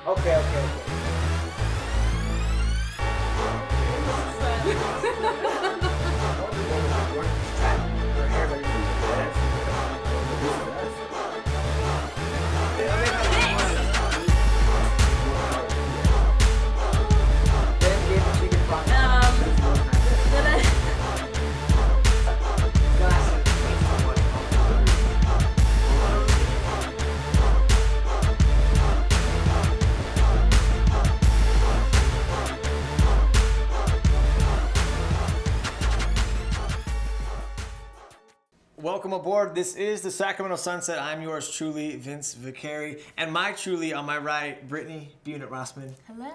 Okay, okay, okay. Welcome aboard. This is the Sacramento Sunset. I'm yours truly, Vince Vicari. And my truly on my right, Brittany Rossman. Hello.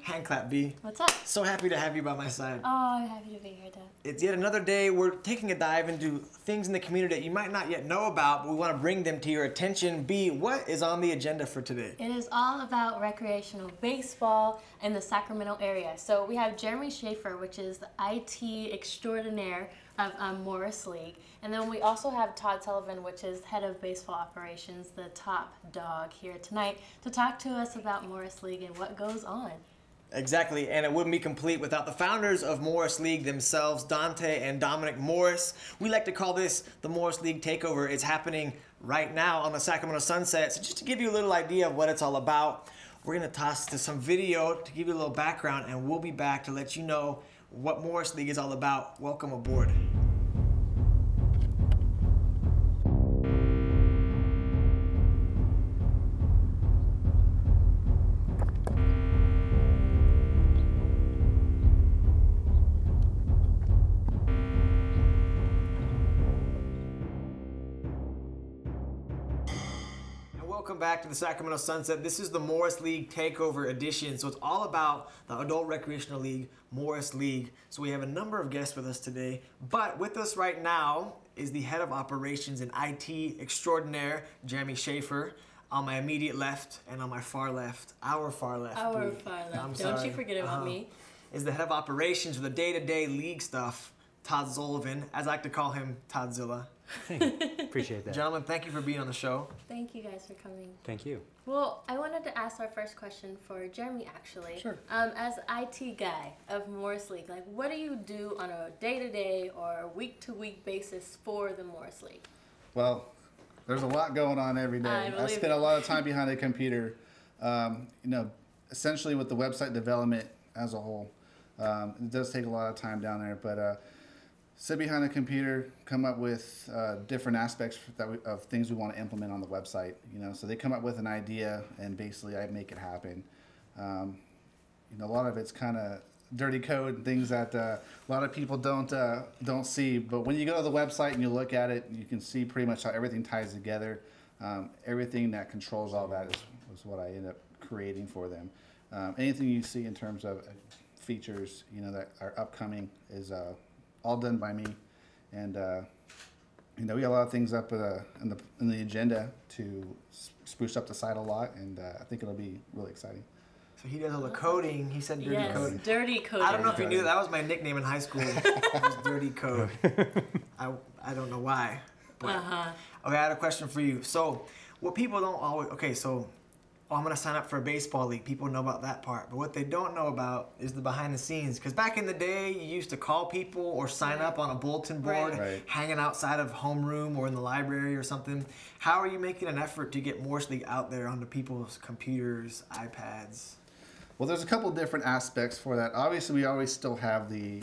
Hand clap, B. What's up? So happy to have you by my side. Oh, I'm happy to be here, Dad. It's yet another day. We're taking a dive into things in the community that you might not yet know about, but we want to bring them to your attention. B, what is on the agenda for today? It is all about recreational baseball in the Sacramento area. So we have Jeremy Schaffer, which is the IT extraordinaire of Morris League. And then we also have Todd Sullivan, which is head of baseball operations, the top dog here tonight, to talk to us about Morris League and what goes on. Exactly, and it wouldn't be complete without the founders of Morris League themselves, Donte and Dominic Morris. We like to call this the Morris League Takeover. It's happening right now on the Sacramento Sunset. So just to give you a little idea of what it's all about, we're going to toss to some video to give you a little background, and we'll be back to let you know what Morris League is all about. Welcome aboard. Welcome back to the Sacramento Sunset. This is the Morris League Takeover edition. So it's all about the Adult Recreational League, Morris League. So we have a number of guests with us today. But with us right now is the head of operations and IT extraordinaire, Jeremy Schaffer. On my immediate left and on my far left, our far left. Don't you forget about me. Is the head of operations for the day-to-day league stuff, Todd Sullivan. As I like to call him, Todzilla. Thank you. Appreciate that. Gentlemen, thank you for being on the show. Thank you guys for coming. Thank you. Well, I wanted to ask our first question for Jeremy, actually. Sure. As IT guy of Morris League, like, what do you do on a day-to-day or week-to-week basis for the Morris League? Well, there's a lot going on every day. I spend a lot of time behind a computer. Essentially with the website development as a whole, it does take a lot of time down there, but sit behind a computer, come up with different aspects of things we want to implement on the website. So they come up with an idea, and basically I make it happen. A lot of it's kind of dirty code and things that a lot of people don't see. But when you go to the website and you look at it, you can see pretty much how everything ties together. Everything that controls all that is what I end up creating for them. Anything you see in terms of features, that are upcoming is all done by me, and we got a lot of things up in the agenda to spruce up the site a lot, and I think it'll be really exciting. So he does all the coding. He said dirty code. Dirty code. I don't know if you knew that was my nickname in high school. It was dirty code. I don't know why. But, Okay, I had a question for you. So what people don't always I'm going to sign up for a baseball league. People know about that part. But what they don't know about is the behind the scenes. Because back in the day, you used to call people or sign up on a bulletin board, hanging outside of homeroom or in the library or something. How are you making an effort to get Morris League out there onto people's computers, iPads? Well, there's a couple different aspects for that. Obviously, we always still have the,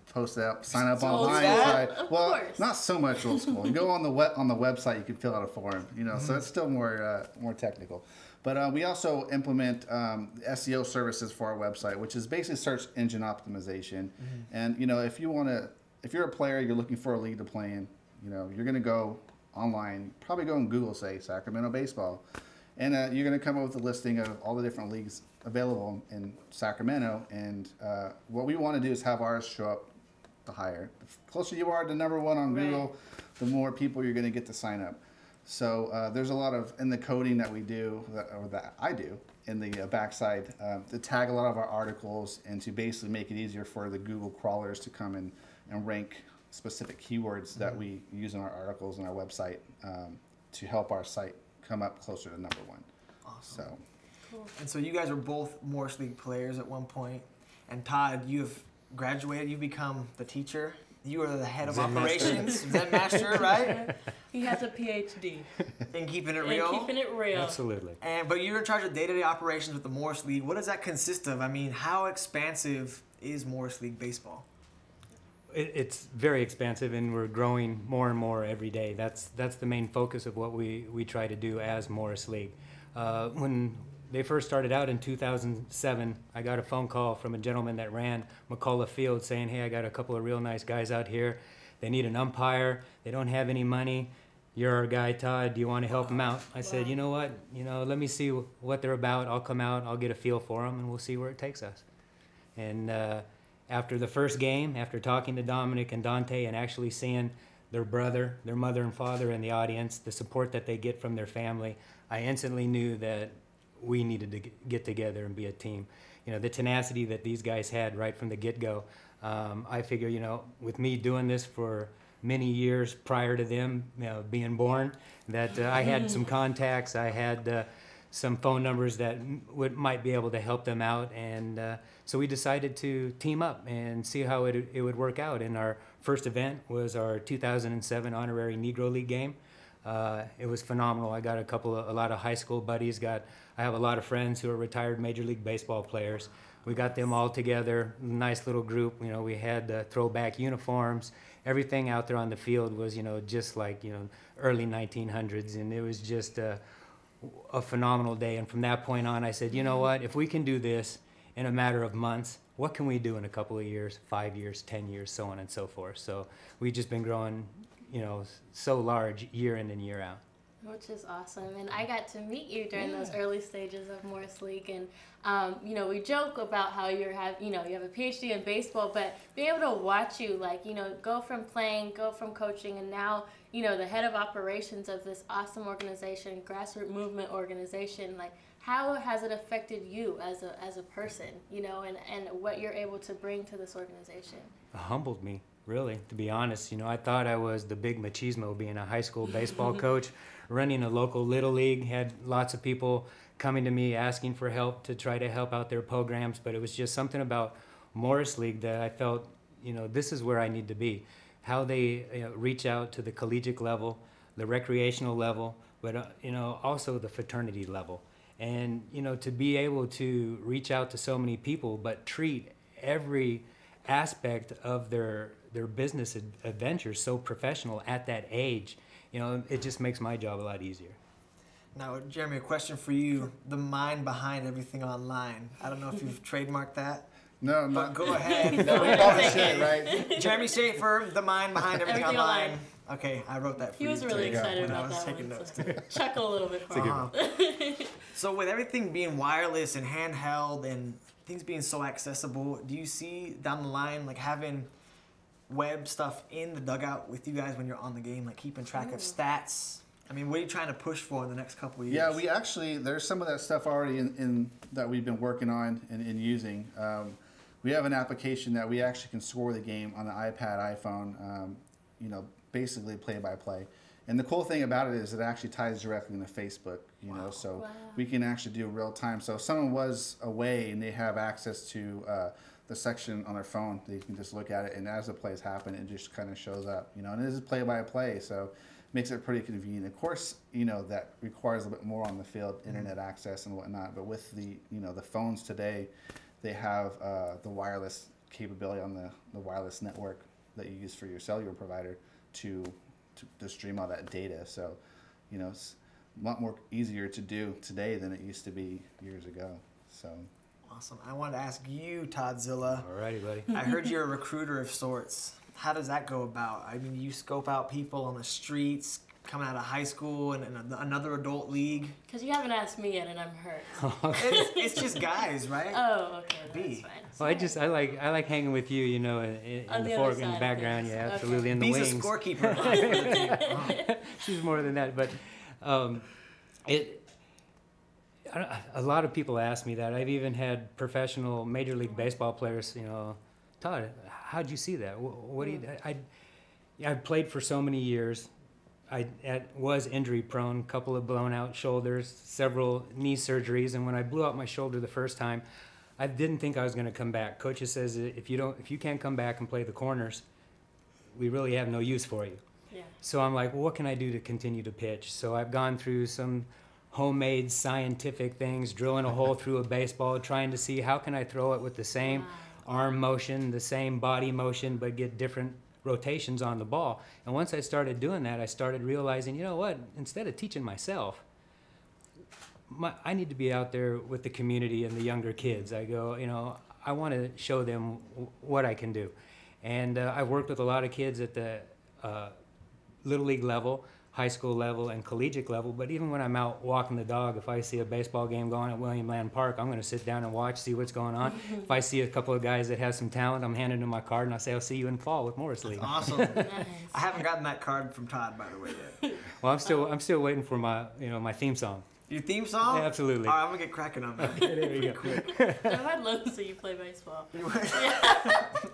post up, sign up online. Well, not so much old school. You go on the website, you can fill out a form. So it's still more technical. But we also implement SEO services for our website, which is basically search engine optimization. And if you're a player, you're looking for a league to play in, you're going to go online, probably go on Google, say Sacramento baseball, and you're going to come up with a listing of all the different leagues available in Sacramento. And what we want to do is have ours show up the higher. The closer you are to number one on Google, the more people you're going to get to sign up. So there's a lot of, in the coding that we do, that I do, in the backside, to tag a lot of our articles and to basically make it easier for the Google crawlers to come in and rank specific keywords that we use in our articles and our website to help our site come up closer to number one. Awesome. So Cool. And so you guys were both Morris League players at one point. And Todd, you've graduated. You've become the teacher. You are the head of operations, Zen Master, right? He has a PhD. In keeping it real. In keeping it real. Absolutely. But you're in charge of day-to-day operations with the Morris League. What does that consist of? I mean, how expansive is Morris League baseball? It's very expansive, and we're growing more and more every day. That's the main focus of what we try to do as Morris League. When they first started out in 2007, I got a phone call from a gentleman that ran McCullough Field saying, hey, I got a couple of real nice guys out here. They need an umpire. They don't have any money. You're our guy, Todd. Do you want to help them out? I said, you know what? Let me see what they're about. I'll come out. I'll get a feel for them, and we'll see where it takes us. And after the first game, after talking to Dominic and Donte and actually seeing their brother, their mother and father in the audience, the support that they get from their family, I instantly knew that we needed to get together and be a team. The tenacity that these guys had right from the get-go. I figure, with me doing this for many years prior to them being born, that I had some contacts, I had some phone numbers that might be able to help them out, and so we decided to team up and see how it would work out. And our first event was our 2007 honorary Negro League game. It was phenomenal. I got a lot of high school buddies. I have a lot of friends who are retired Major League Baseball players. We got them all together, nice little group. We had throwback uniforms. Everything out there on the field was, just like, early 1900s, and it was just a phenomenal day. And from that point on, I said, you know what? If we can do this in a matter of months, what can we do in a couple of years, 5 years, 10 years, so on and so forth. So we've just been growing, so large year in and year out. Which is awesome. And I got to meet you during those early stages of Morris League. And, we joke about how you have a PhD in baseball, but being able to watch you, go from coaching, and now, the head of operations of this awesome organization, grassroots movement organization, how has it affected you as a person, and what you're able to bring to this organization? It humbled me, really, to be honest. I thought I was the big machismo being a high school baseball coach, running a local little league, had lots of people coming to me asking for help to try to help out their programs, but it was just something about Morris League that I felt, this is where I need to be. How they reach out to the collegiate level, the recreational level, but also the fraternity level. And, to be able to reach out to so many people, but treat every aspect of their business adventures so professional at that age, it just makes my job a lot easier. Now, Jeremy, a question for you. The mind behind everything online. I don't know if you've trademarked that. No, but go ahead. No, we probably should, right? Jeremy Schaffer, the mind behind everything online. Okay, I wrote that for you. He was really excited about that. I was taking notes too. Chuckle a little bit for him. So with everything being wireless and handheld and things being so accessible, do you see down the line having web stuff in the dugout with you guys when you're on the game, keeping track of stats? I mean, what are you trying to push for in the next couple of years? Yeah, we actually, there's some of that stuff already in that we've been working on and using. We have an application that we actually can score the game on the iPad, iPhone, basically play-by-play. And the cool thing about it is it actually ties directly into Facebook, so we can actually do real time. So if someone was away and they have access to the section on their phone, they can just look at it, and as the plays happen, it just kind of shows up, and it is play-by-play, so makes it pretty convenient. Of course, that requires a bit more on the field, internet access and whatnot, but with the, the phones today, they have the wireless capability on the wireless network that you use for your cellular provider to stream all that data. So, it's a lot more easier to do today than it used to be years ago. So awesome. I wanted to ask you, Toddzilla. All righty, buddy. I heard you're a recruiter of sorts. How does that go about? I mean, you scope out people on the streets coming out of high school and another adult league. Because you haven't asked me yet, and I'm hurt. It's just guys, right? Oh, okay, that's fine. Well, I like hanging with you, in the background, yeah, absolutely, in the wings. B's a scorekeeper. She's more than that, but a lot of people ask me that. I've even had professional Major League Baseball players, Todd, how'd you see that? What do you? I played for so many years. was injury prone, couple of blown out shoulders, several knee surgeries, and when I blew out my shoulder the first time, I didn't think I was going to come back. Coaches says if you can't come back and play the corners, we really have no use for you. Yeah. So I'm like, well, what can I do to continue to pitch? So I've gone through some homemade scientific things, drilling a hole through a baseball, trying to see how can I throw it with the same arm motion, the same body motion, but get different rotations on the ball. And once I started doing that, I started realizing, you know what, instead of teaching myself, I need to be out there with the community and the younger kids. I go, I want to show them what I can do. And I've worked with a lot of kids at the Little League level, high school level, and collegiate level. But even when I'm out walking the dog, if I see a baseball game going at William Land Park, I'm going to sit down and watch, see what's going on. If I see a couple of guys that have some talent, I'm handing them my card, and I say, I'll see you in fall with Morris League. Awesome. Nice. I haven't gotten that card from Todd, by the way, yet. Well, I'm still waiting for my my theme song. Your theme song? Yeah, absolutely. All right, I'm going to get cracking on that. There you go. I'd love to see you play baseball.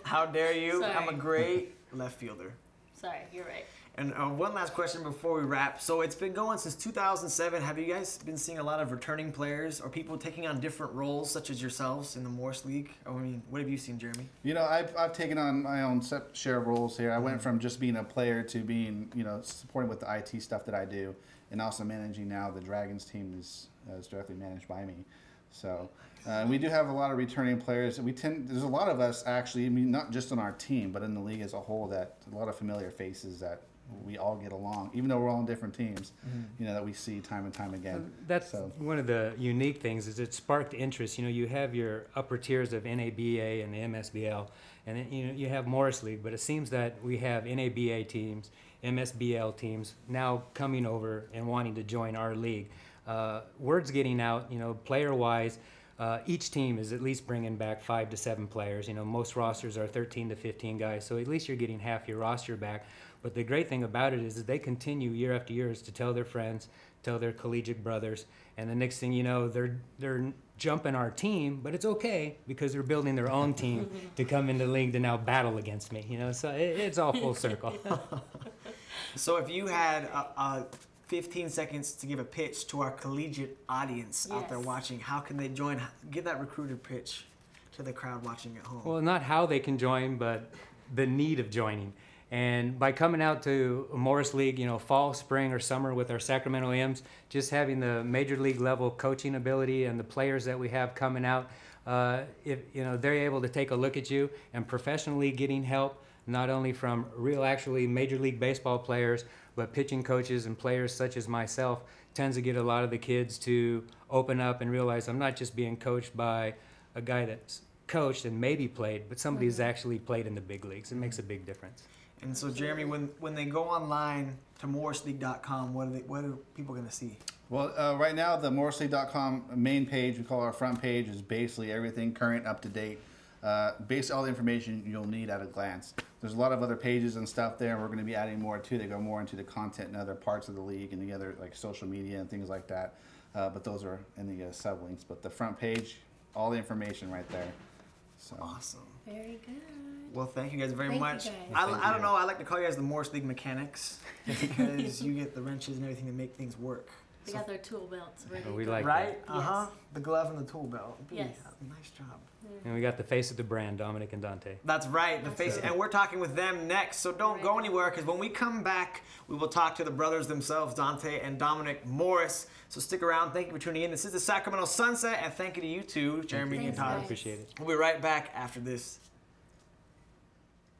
How dare you? Sorry. I'm a great left fielder. Sorry, you're right. And one last question before we wrap. So it's been going since 2007. Have you guys been seeing a lot of returning players or people taking on different roles, such as yourselves in the Morris League? I mean, what have you seen, Jeremy? I've taken on my own share of roles here. I went from just being a player to being, supporting with the IT stuff that I do, and also managing now the Dragons team is directly managed by me. So we do have a lot of returning players. There's a lot of us actually, not just on our team, but in the league as a whole, that a lot of familiar faces that we all get along, even though we're all on different teams, that we see time and time again. That's one of the unique things is it sparked interest. You have your upper tiers of NABA and the MSBL, and then, you have Morris League, but it seems that we have NABA teams, MSBL teams now coming over and wanting to join our league. Word's getting out, player-wise. Each team is at least bringing back 5 to 7 players. Most rosters are 13 to 15 guys, so at least you're getting half your roster back. But the great thing about it is that they continue year after year to tell their friends, tell their collegiate brothers, and the next thing you know, they're jumping our team, but it's okay because they're building their own team to come into the league to now battle against me. So it's all full circle. So if you had 15 seconds to give a pitch to our collegiate audience out there watching, how can they join? Give that recruiter pitch to the crowd watching at home. Well, not how they can join, but the need of joining. And by coming out to Morris League, fall, spring, or summer with our Sacramento M's, just having the major league level coaching ability and the players that we have coming out, if they're able to take a look at you and professionally getting help, not only from real, actually major league baseball players, but pitching coaches and players such as myself, tends to get a lot of the kids to open up and realize I'm not just being coached by a guy that's coached and maybe played, but somebody who's actually played in the big leagues. It makes a big difference. And so, Jeremy, when they go online to morrisleague.com, what are people going to see? Well, right now, the morrisleague.com main page, we call our front page, is basically everything current, up to date. Basically all the information you'll need at a glance. There's a lot of other pages and stuff there, and we're going to be adding more too. They go more into the content and other parts of the league and the other like social media and things like that. But those are in the sublinks. But the front page, all the information right there. So. Awesome. Very good. Well, thank you guys very much. You guys. I don't know. I like to call you guys the Morris League mechanics because you get the wrenches and everything to make things work. They got their tool belts ready. We like right? that. Uh-huh. Yes. The glove and the tool belt. Yes. Nice job. And we got the face of the brand, Dominic and Donte. That's right, the face, and we're talking with them next. So don't go anywhere, because when we come back, we will talk to the brothers themselves, Donte and Dominic Morris. So stick around. Thank you for tuning in. This is the Sacramento Sunset, and thank you to you two, Jeremy and Todd. Guys. Appreciate it. We'll be right back after this.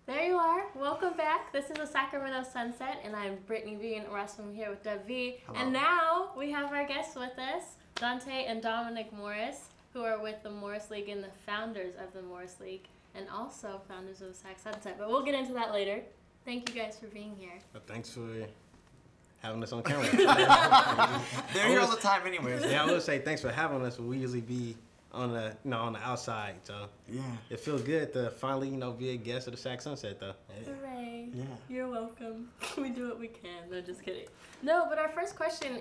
There you are. Welcome back. This is the Sacramento Sunset, and I'm Britney V, and I'm here with Dev V. Hello. And now we have our guests with us, Donte and Dominic Morris, who are with the Morris League and the founders of the Morris League, and also founders of Sac Sunset. But we'll get into that later. Thank you guys for being here. Well, thanks for having us on camera. They're here all the time anyways. Yeah, I would say thanks for having us. We usually be on the on the outside, so Yeah. it feels good to finally be a guest of the Sac Sunset though. Hooray. Yeah. You're welcome. We do what we can. No, just kidding. No, but our first question,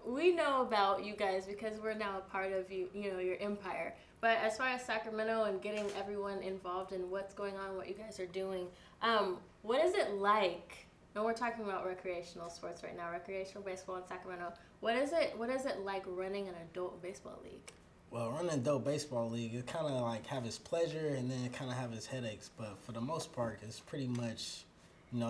we know about you guys because we're now a part of your empire. But as far as Sacramento and getting everyone involved in what's going on, what you guys are doing, what is it like And we're talking about recreational sports right now, recreational baseball in Sacramento. What is it like running an adult baseball league? Well, running an adult baseball league, it kind of like have its pleasure and then kind of have its headaches. But for the most part, it's pretty much,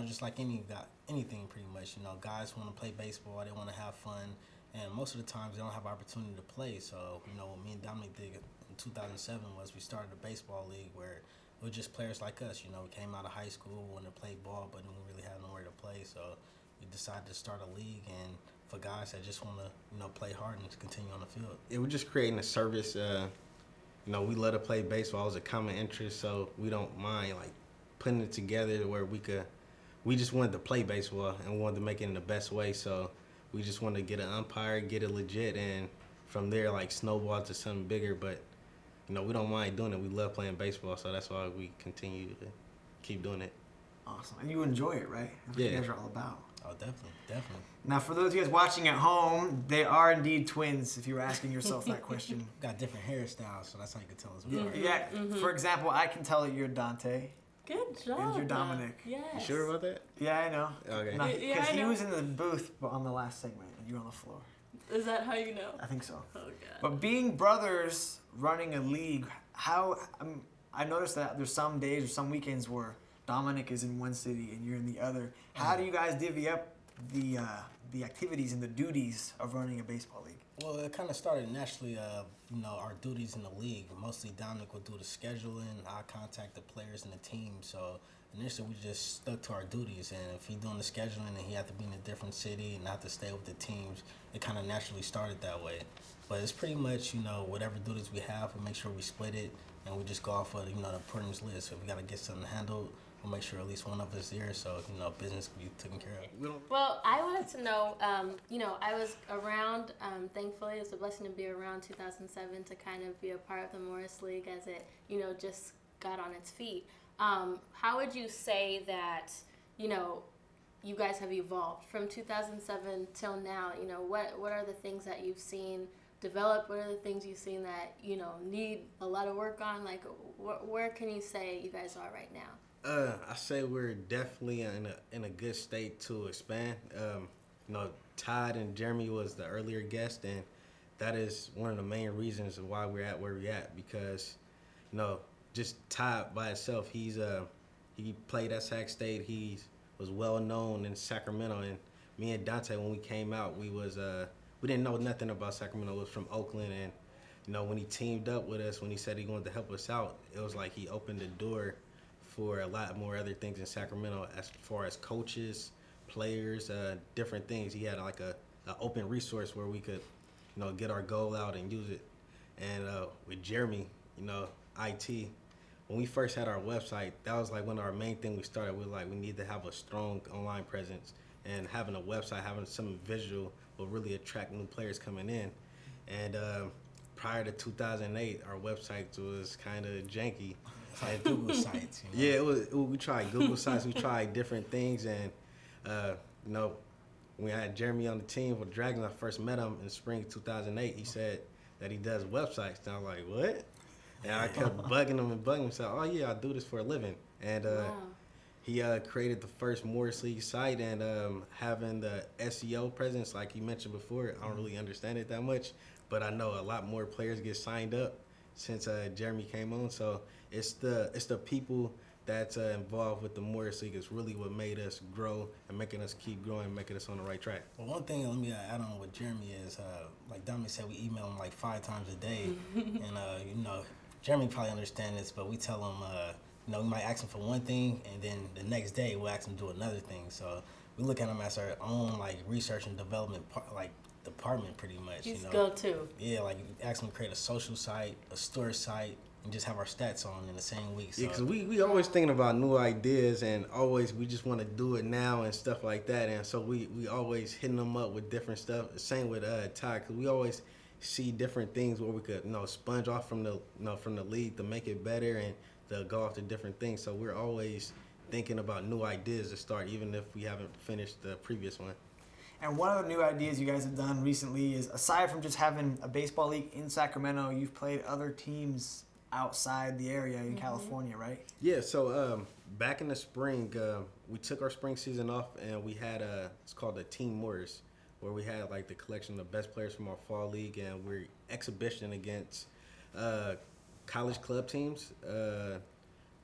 just like anything pretty much. Guys want to play baseball, they want to have fun. And most of the times they don't have opportunity to play. So, what me and Dominic did in 2007 was we started a baseball league where it was just players like us. We came out of high school, wanted to play ball, but we really had nowhere to play. So we decided to start a league, and for guys that just want to, play hard and to continue on the field. Yeah, we're just creating a service. We love to play baseball. It's a common interest, so we don't mind like putting it together where we just wanted to play baseball and we wanted to make it in the best way. So we just wanted to get an umpire, get it legit, and from there, like, snowball to something bigger. But, we don't mind doing it. We love playing baseball, so that's why we continue to keep doing it. Awesome. And you enjoy it, right? That's what you guys are all about. Oh, definitely. Now, for those of you guys watching at home, they are indeed twins, if you were asking yourself that question. Got different hairstyles, so that's how you can tell us apart. Yeah. For example, I can tell that you're Donte. Good job. And you're Dominic. Yes. You sure about that? Yeah, I know. Okay. Because he was in the booth on the last segment, and you were on the floor. Is that how you know? I think so. Oh, God. But being brothers running a league, I noticed that there's some days or some weekends where Dominic is in one city and you're in the other. How do you guys divvy up the activities and the duties of running a baseball league? Well, it kind of started naturally, our duties in the league. Mostly Dominic would do the scheduling. I contact the players and the team. So initially we just stuck to our duties. And if he's doing the scheduling and he had to be in a different city and not to stay with the teams, it kind of naturally started that way. But it's pretty much, whatever duties we have, we make sure we split it. And we just go off of, the importance list. If we got to get something handled, we'll make sure at least one of us there so, business can be taken care of. Well, I wanted to know, I was around, thankfully, it's a blessing to be around 2007 to kind of be a part of the Morris League as it, just got on its feet. How would you say that, you guys have evolved from 2007 till now? What are the things that you've seen develop? What are the things you've seen that, need a lot of work on? Like, where can you say you guys are right now? I say we're definitely in a good state to expand. Todd and Jeremy was the earlier guest, and that is one of the main reasons why we're at where we're at. Because, just Todd by itself, he played at Sac State. He was well known in Sacramento, and me and Donte, when we came out, we didn't know nothing about Sacramento. It was from Oakland, and when he teamed up with us, when he said he wanted to help us out, it was like he opened the door for a lot more other things in Sacramento as far as coaches, players, different things. He had like a open resource where we could, get our goal out and use it. And with Jeremy, IT, when we first had our website, that was like one of our main things we started with. Like, we need to have a strong online presence, and having a website, having some visual will really attract new players coming in. And prior to 2008, our website was kind of janky. Like Google sites. Yeah, we tried Google sites, we tried different things, and when we had Jeremy on the team for Dragons, I first met him in spring 2008. He said that he does websites, and I was like, what? And I kept bugging him, said, oh yeah, I do this for a living. And he created the first Morris League site, and having the SEO presence, like you mentioned before, I don't really understand it that much, but I know a lot more players get signed up since Jeremy came on. So it's the people that's involved with the Morris League is really what made us grow and making us keep growing, making us on the right track. Well, one thing let me add on with Jeremy is, like Dominic said, we email him like 5 times a day. And, Jeremy probably understands this, but we tell him, we might ask him for one thing, and then the next day we'll ask him to do another thing. So we look at him as our own, like, research and development department pretty much. He's go-to. Yeah, like ask him to create a social site, a store site, and just have our stats on in the same week. So. Yeah, because we always thinking about new ideas, and always we just want to do it now and stuff like that. And so we always hitting them up with different stuff. Same with Todd, because we always see different things where we could sponge off from the league to make it better and to go off to different things. So we're always thinking about new ideas to start, even if we haven't finished the previous one. And one of the new ideas you guys have done recently is, aside from just having a baseball league in Sacramento, you've played other teams outside the area in California, right? Yeah, so back in the spring, we took our spring season off, and we had it's called the Team Morris, where we had like the collection of the best players from our fall league, and we're exhibition against college club teams,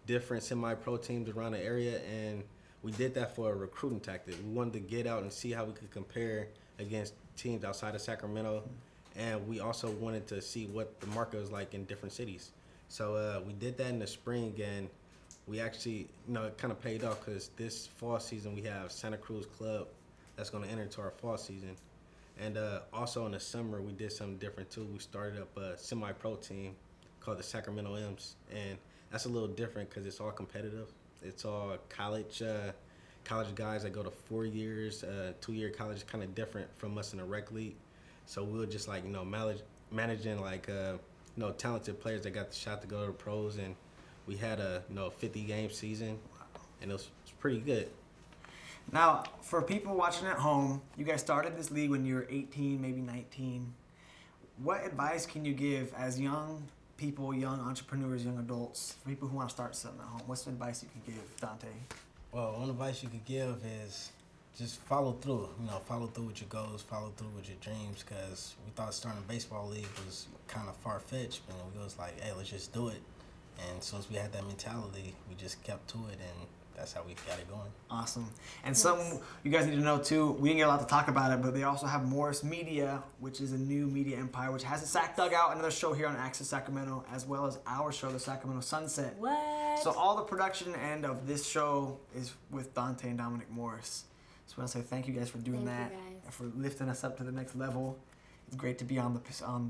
different semi-pro teams around the area, and we did that for a recruiting tactic. We wanted to get out and see how we could compare against teams outside of Sacramento, and we also wanted to see what the market was like in different cities. So we did that in the spring, and we actually, it kind of paid off because this fall season we have Santa Cruz Club that's going to enter into our fall season. And also in the summer we did something different too. We started up a semi-pro team called the Sacramento M's, and that's a little different because it's all competitive. It's all college guys that go to 4 years, 2-year college, kind of different from us in the rec league. So we were just like, managing like, talented players that got the shot to go to the pros, and we had a 50-game season, and it was pretty good. Now, for people watching at home, you guys started this league when you were 18, maybe 19. What advice can you give as young people, young entrepreneurs, young adults, for people who want to start something at home? What's the advice you can give, Donte? Well, one advice you could give is just follow through. Follow through with your goals, follow through with your dreams, because we thought starting a baseball league was kind of far-fetched, but we was like, hey, let's just do it. And so as we had that mentality, we just kept to it, and that's how we got it going. Awesome. And something you guys need to know too, we didn't get a lot to talk about it, but they also have Morris Media, which is a new media empire, which has a Sac Dugout, another show here on Access Sacramento, as well as our show, the Sacramento Sunset. What? So all the production end of this show is with Donte and Dominic Morris. So I want to say thank you guys for doing that and for lifting us up to the next level. It's great to be on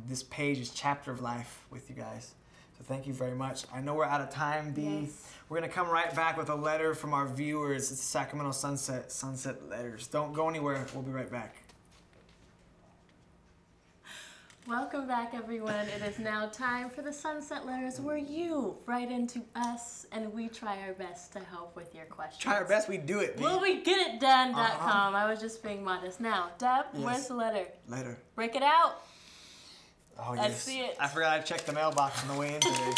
this page, this chapter of life with you guys. So thank you very much. I know we're out of time, Dee. Yes. We're going to come right back with a letter from our viewers. It's Sacramento Sunset Letters. Don't go anywhere. We'll be right back. Welcome back, everyone. It is now time for the Sunset Letters, where you write into us, and we try our best to help with your questions. Try our best. We do it, Dee. Will we get it done.com. I was just being modest. Now, Deb, where's the letter? Letter. Break it out. Oh, I yes. see it. I forgot I checked the mailbox on the way in today.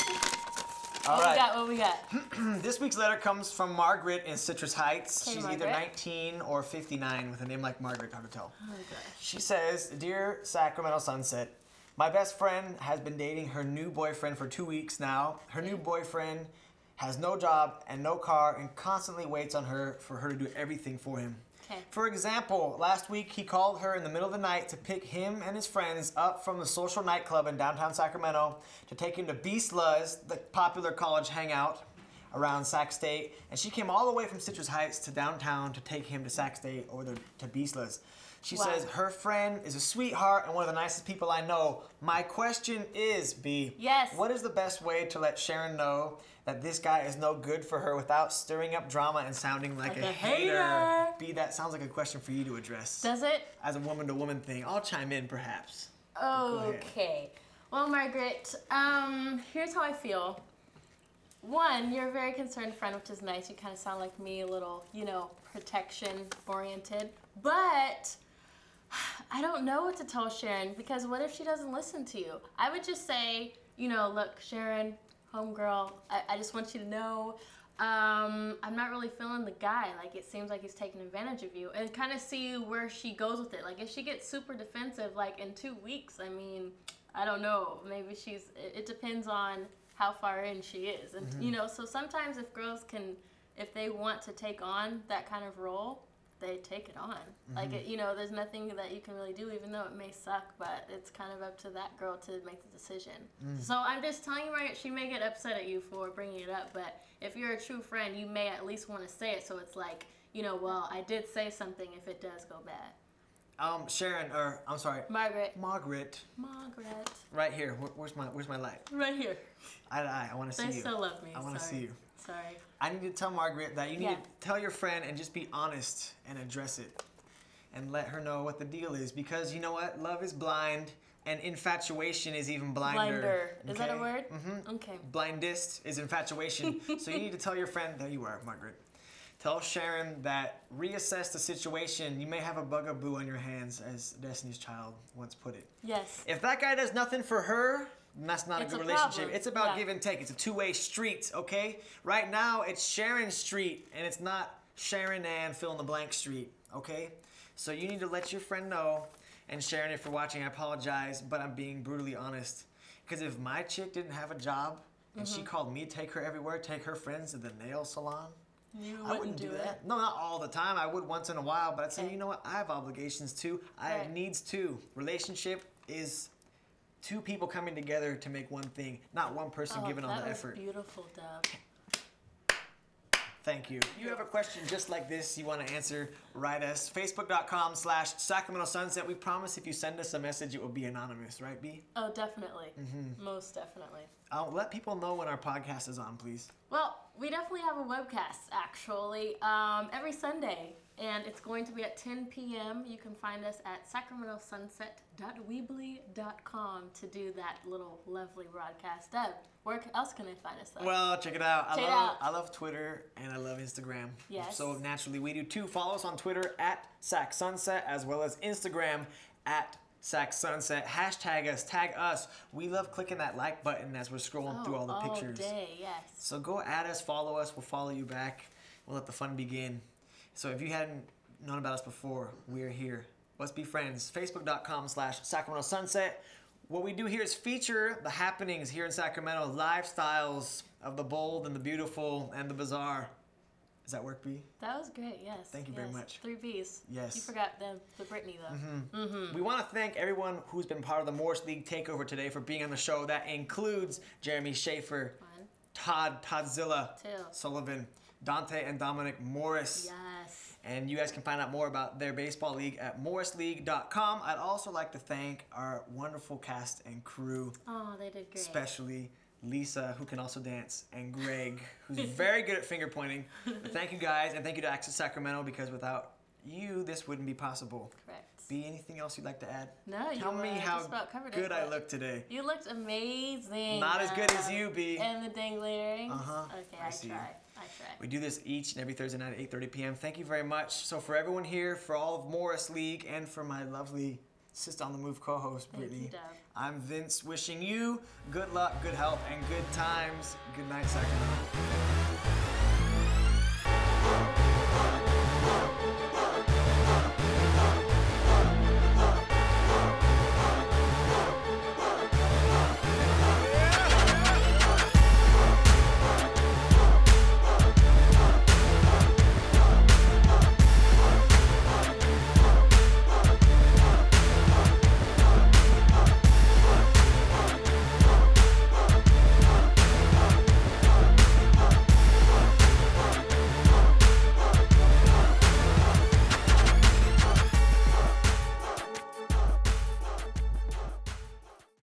What we got? This week's letter comes from Margaret in Citrus Heights. Okay, She's Margaret. either 19 or 59 with a name like Margaret, hard to tell. Oh, gosh. She says, Dear Sacramento Sunset, my best friend has been dating her new boyfriend for 2 weeks now. Her new boyfriend has no job and no car and constantly waits on her for her to do everything for him. Okay. For example, last week he called her in the middle of the night to pick him and his friends up from the social nightclub in downtown Sacramento to take him to Beast Luz, the popular college hangout around Sac State. And she came all the way from Citrus Heights to downtown to take him to Sac State or to Beast Luz. She says her friend is a sweetheart and one of the nicest people I know. My question is, B, yes, what is the best way to let Sharon know that this guy is no good for her without stirring up drama and sounding like a hater? B, that sounds like a question for you to address. Does it? As a woman-to-woman thing. I'll chime in, perhaps. Okay. Well, Margaret, here's how I feel. One, you're a very concerned friend, which is nice. You kind of sound like me, a little, protection-oriented. But I don't know what to tell Sharon, because what if she doesn't listen to you? I would just say, look, Sharon, homegirl, I just want you to know I'm not really feeling the guy. Like, it seems like he's taking advantage of you. And kind of see where she goes with it. Like, if she gets super defensive, like, in 2 weeks, I don't know. Maybe it depends on how far in she is. And, so sometimes if girls if they want to take on that kind of role, they take it on. Like, there's nothing that you can really do, even though it may suck, but it's kind of up to that girl to make the decision. So I'm just telling you, Margaret, she may get upset at you for bringing it up, but if you're a true friend, you may at least want to say it, so it's like, well, I did say something if it does go bad. Sharon, or I'm sorry, Margaret. Right here. Where's my light? Right here. I want to see you. They still love me. I want to see you. Sorry. I need to tell Margaret that you need to tell your friend and just be honest and address it. And let her know what the deal is. Because you know what? Love is blind, and infatuation is even blinder. Is that a word? Mm-hmm. Okay. Blindest is infatuation. So you need to tell your friend, there you are, Margaret. Tell Sharon that reassess the situation. You may have a bugaboo on your hands, as Destiny's Child once put it. Yes. If that guy does nothing for her, that's not a good relationship. Problem. It's about give and take. It's a two-way street, okay? Right now, it's Sharon's street, and it's not Sharon and fill in the blank street, okay? So you need to let your friend know, and Sharon, if you're watching, I apologize, but I'm being brutally honest. Because if my chick didn't have a job and she called me to take her everywhere, take her friends to the nail salon, I wouldn't do that. No, not all the time. I would once in a while, but I'd say, you know what? I have obligations too. I have needs too. Relationship is two people coming together to make one thing, not one person giving all the effort. Beautiful, Dub. Thank you. You have a question just like this you want to answer, write us. Facebook.com/Sacramento Sunset. We promise if you send us a message, it will be anonymous, right, B? Oh, definitely. Most definitely. Let people know when our podcast is on, please. Well, we definitely have a webcast, actually, every Sunday. And it's going to be at 10 p.m. You can find us at sacramentosunset.weebly.com to do that little lovely broadcast. Deb, where else can I find us, though? Well, check it out. I love Twitter and I love Instagram. Yes. So naturally, we do too. Follow us on Twitter at SacSunset as well as Instagram at SacSunset. Hashtag us, tag us. We love clicking that like button as we're scrolling through all the pictures. All day, yes. So go at us, follow us. We'll follow you back. We'll let the fun begin. So if you hadn't known about us before, we're here. Let's be friends. Facebook.com/Sacramento Sunset. What we do here is feature the happenings here in Sacramento, lifestyles of the bold and the beautiful and the bizarre. Does that work, B? That was great, yes. Thank you very much. 3 B's. Yes. You forgot the Britney, though. We want to thank everyone who's been part of the Morris League Takeover today for being on the show. That includes Jeremy Schaffer, Todzilla, Sullivan, Donte and Dominic Morris. Yes. And you guys can find out more about their baseball league at morrisleague.com. I'd also like to thank our wonderful cast and crew. Oh, they did great. Especially Lisa, who can also dance, and Greg, who's very good at finger pointing. But thank you guys, and thank you to Access Sacramento, because without you, this wouldn't be possible. Correct. B, anything else you'd like to add? No, Tell me how good I look today. You looked amazing. Not as good as you, B. And the dangly earrings. Okay, I see. try. We do this each and every Thursday night at 8:30 p.m. Thank you very much. So for everyone here, for all of Morris League, and for my lovely Sister on the Move co-host, Brittany, I'm Vince, wishing you good luck, good health, and good times. Good night, Sacramento.